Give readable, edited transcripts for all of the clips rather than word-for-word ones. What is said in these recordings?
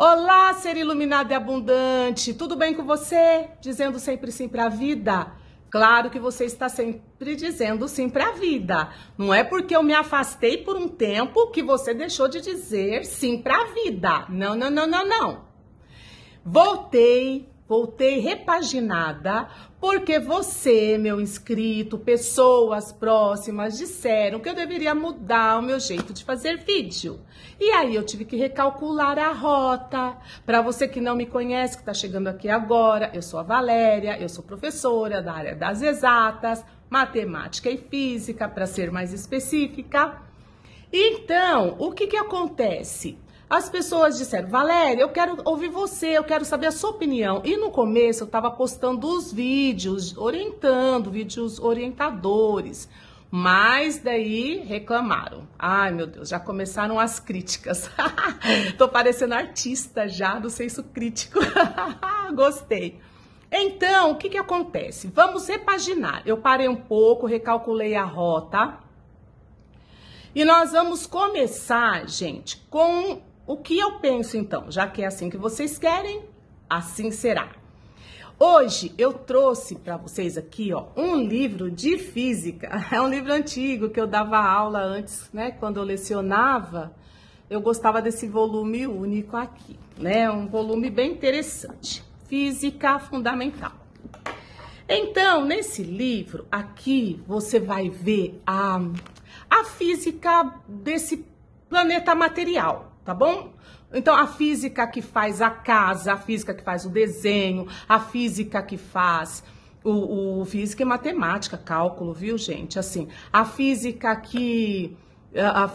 Olá, ser iluminado e abundante, tudo bem com você? Dizendo sempre sim para a vida? Claro que você está sempre dizendo sim para a vida. Não é porque eu me afastei por um tempo que você deixou de dizer sim para a vida. Não, não, não, não, não. Voltei repaginada, porque você, meu inscrito, pessoas próximas disseram que eu deveria mudar o meu jeito de fazer vídeo. E aí eu tive que recalcular a rota. Para você que não me conhece, que está chegando aqui agora, eu sou a Valéria, eu sou professora da área das exatas, matemática e física, para ser mais específica. Então, o que acontece? As pessoas disseram, Valéria, eu quero ouvir você, eu quero saber a sua opinião. E no começo eu estava postando os vídeos, orientando, vídeos orientadores. Mas daí reclamaram. Ai, meu Deus, já começaram as críticas. Tô parecendo artista já do senso crítico. Gostei. Então, o que acontece? Vamos repaginar. Eu parei um pouco, recalculei a rota. E nós vamos começar, gente, com o que eu penso então, já que é assim que vocês querem, assim será. Hoje eu trouxe para vocês aqui, ó, um livro de física. É um livro antigo que eu dava aula antes, né? Quando eu lecionava, eu gostava desse volume único aqui, né? Um volume bem interessante. Física Fundamental. Então, nesse livro aqui, você vai ver a física desse planeta material, tá bom? Então, a física que faz a casa, a física que faz o desenho, a física que faz física e matemática, cálculo, viu, gente? Assim, a física que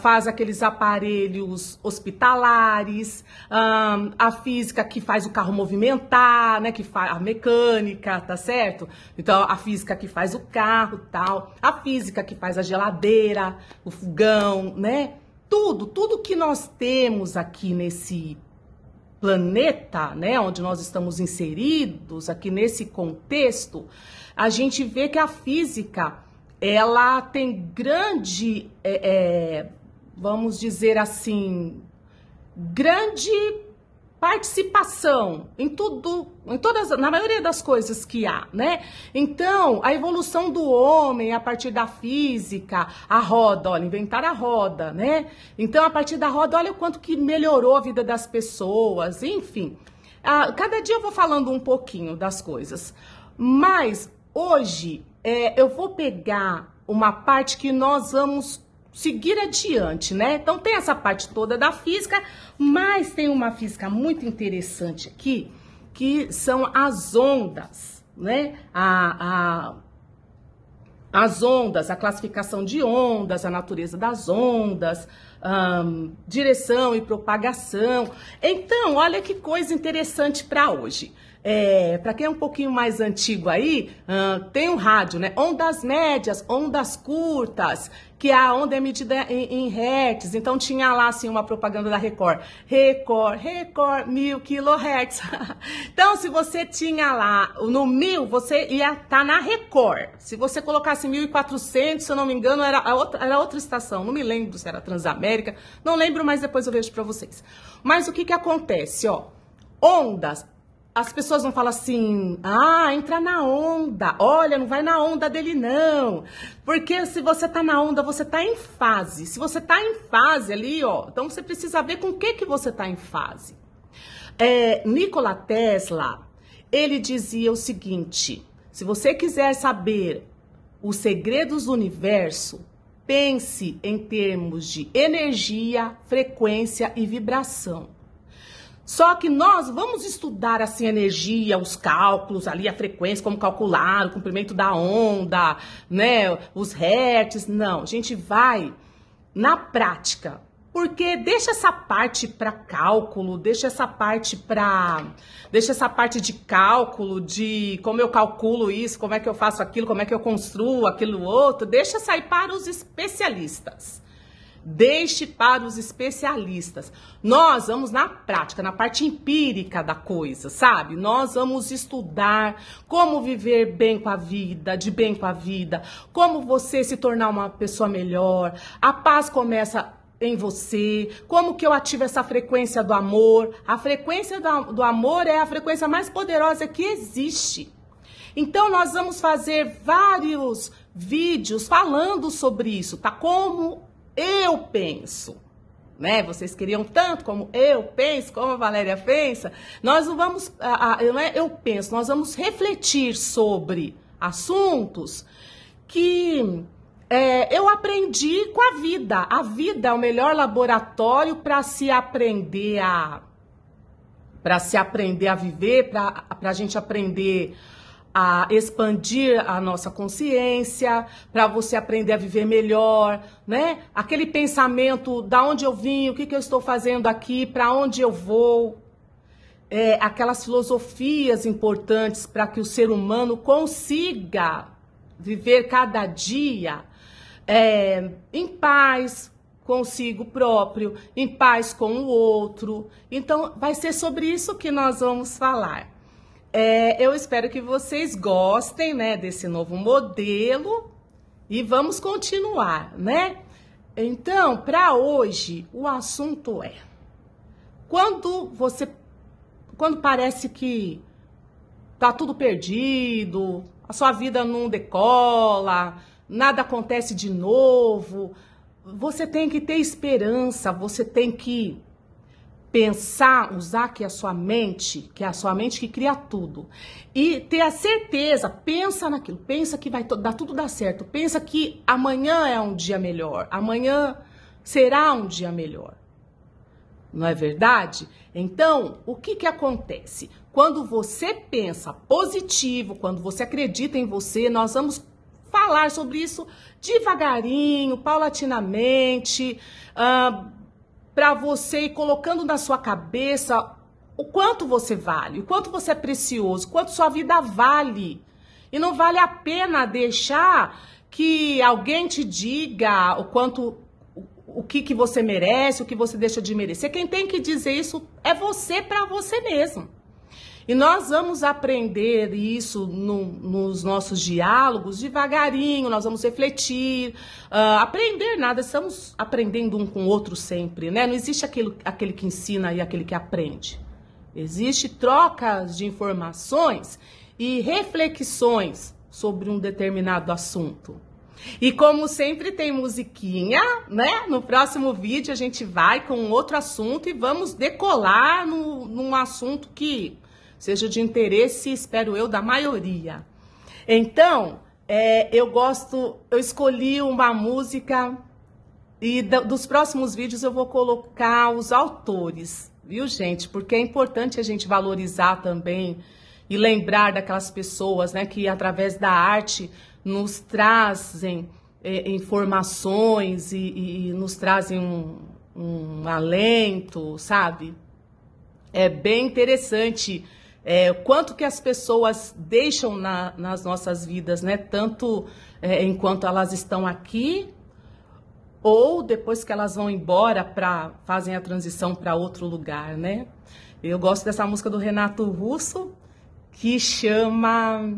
faz aqueles aparelhos hospitalares, a física que faz o carro movimentar, né, que faz a mecânica, tá certo? Então, a física que faz o carro, tal, a física que faz a geladeira, o fogão, né? Tudo que nós temos aqui nesse planeta, né, onde nós estamos inseridos, aqui nesse contexto, a gente vê que a física ela tem grande, vamos dizer assim, grande participação em tudo, na maioria das coisas que há, né? Então, a evolução do homem a partir da física, a roda, olha, inventaram a roda, né? Então, a partir da roda, olha o quanto que melhorou a vida das pessoas, enfim. Cada dia eu vou falando um pouquinho das coisas, mas hoje eu vou pegar uma parte que nós vamos seguir adiante, né? Então tem essa parte toda da física, mas tem uma física muito interessante aqui, que são as ondas, né? As ondas, a classificação de ondas, a natureza das ondas, direção e propagação. Então, olha que coisa interessante para hoje. Para quem é um pouquinho mais antigo aí, tem um rádio, né? Ondas médias, ondas curtas, que a onda é medida em hertz. Então tinha lá assim uma propaganda da Record. Record, 1000 kHz. Então se você tinha lá no 1000, você ia estar na Record. Se você colocasse 1400, se eu não me engano, era outra estação. Não me lembro se era Transamérica, não lembro, mas depois eu vejo para vocês. Mas o que acontece, ó? Ondas. As pessoas vão falar assim, entra na onda, olha, não vai na onda dele não, porque se você tá na onda, você tá em fase, se você tá em fase ali, ó, então você precisa ver com o que você tá em fase. Nikola Tesla, ele dizia o seguinte, se você quiser saber os segredos do universo, pense em termos de energia, frequência e vibração. Só que nós vamos estudar assim a energia, os cálculos ali, a frequência, como calcular, o comprimento da onda, né, os hertz. Não, a gente vai na prática. Porque deixa essa parte para cálculo, deixa essa parte de cálculo, de como eu calculo isso, como é que eu faço aquilo, como é que eu construo aquilo outro, deixa sair para os especialistas. Deixe para os especialistas. Nós vamos na prática, na parte empírica da coisa, sabe? Nós vamos estudar como viver bem com a vida, de bem com a vida, como você se tornar uma pessoa melhor. A paz começa em você, como que eu ativo essa frequência do amor. A frequência do amor é a frequência mais poderosa que existe. Então, nós vamos fazer vários vídeos falando sobre isso, tá? Como eu penso, né? Vocês queriam tanto como eu penso, como a Valéria pensa. Nós não vamos, não é eu penso, nós vamos refletir sobre assuntos que eu aprendi com a vida. A vida é o melhor laboratório para se aprender a viver, para a gente aprender a expandir a nossa consciência, para você aprender a viver melhor, né? Aquele pensamento, da onde eu vim, o que eu estou fazendo aqui, para onde eu vou. Aquelas filosofias importantes para que o ser humano consiga viver cada dia em paz consigo próprio, em paz com o outro. Então, vai ser sobre isso que nós vamos falar. Eu espero que vocês gostem, né, desse novo modelo e vamos continuar, né? Então, para hoje, o assunto é: quando parece que tá tudo perdido, a sua vida não decola, nada acontece de novo, você tem que ter esperança, você tem que pensar, usar que é a sua mente que cria tudo. E ter a certeza, pensa naquilo, pensa que vai tudo dar certo, pensa que amanhã é um dia melhor, amanhã será um dia melhor. Não é verdade? Então, o que acontece? Quando você pensa positivo, quando você acredita em você, nós vamos falar sobre isso devagarinho, paulatinamente, para você ir colocando na sua cabeça o quanto você vale, o quanto você é precioso, o quanto sua vida vale. E não vale a pena deixar que alguém te diga o que você merece, o que você deixa de merecer. Quem tem que dizer isso é você para você mesmo. E nós vamos aprender isso nos nossos diálogos devagarinho, nós vamos refletir, aprender nada, estamos aprendendo um com o outro sempre, né? Não existe aquele que ensina e aquele que aprende. Existe trocas de informações e reflexões sobre um determinado assunto. E como sempre tem musiquinha, né? No próximo vídeo a gente vai com outro assunto e vamos decolar num assunto que seja de interesse, espero eu, da maioria. Então, eu escolhi uma música e dos próximos vídeos eu vou colocar os autores, viu, gente? Porque é importante a gente valorizar também e lembrar daquelas pessoas, né, que através da arte nos trazem informações e nos trazem um alento, sabe? É bem interessante o quanto que as pessoas deixam nas nossas vidas, né? Tanto enquanto elas estão aqui, ou depois que elas vão embora fazem a transição para outro lugar, né? Eu gosto dessa música do Renato Russo, que chama...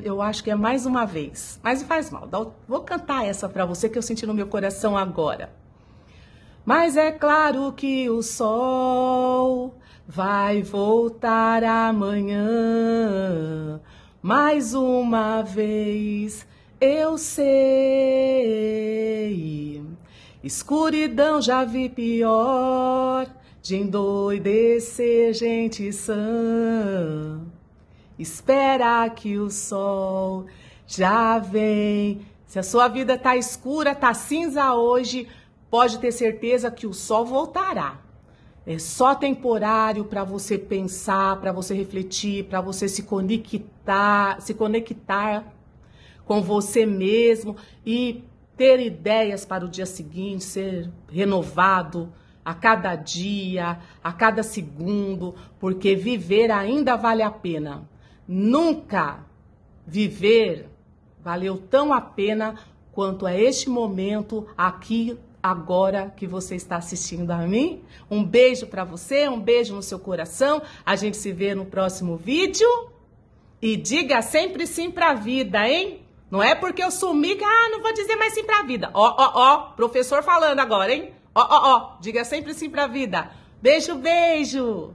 eu acho que é Mais Uma Vez. Mas não faz mal. Vou cantar essa para você que eu senti no meu coração agora. Mas é claro que o sol vai voltar amanhã. Mais uma vez eu sei. Escuridão já vi pior, de endoidecer gente sã. Espera que o sol já vem. Se a sua vida tá escura, tá cinza hoje, pode ter certeza que o sol voltará. É só temporário para você pensar, para você refletir, para você se conectar com você mesmo e ter ideias para o dia seguinte, ser renovado a cada dia, a cada segundo, porque viver ainda vale a pena. Nunca viver valeu tão a pena quanto é este momento aqui, agora que você está assistindo a mim. Um beijo para você, um beijo no seu coração. A gente se vê no próximo vídeo. E diga sempre sim para a vida, hein? Não é porque eu sumi que, não vou dizer mais sim pra vida. Ó, professor falando agora, hein? Ó, diga sempre sim pra vida. Beijo, beijo.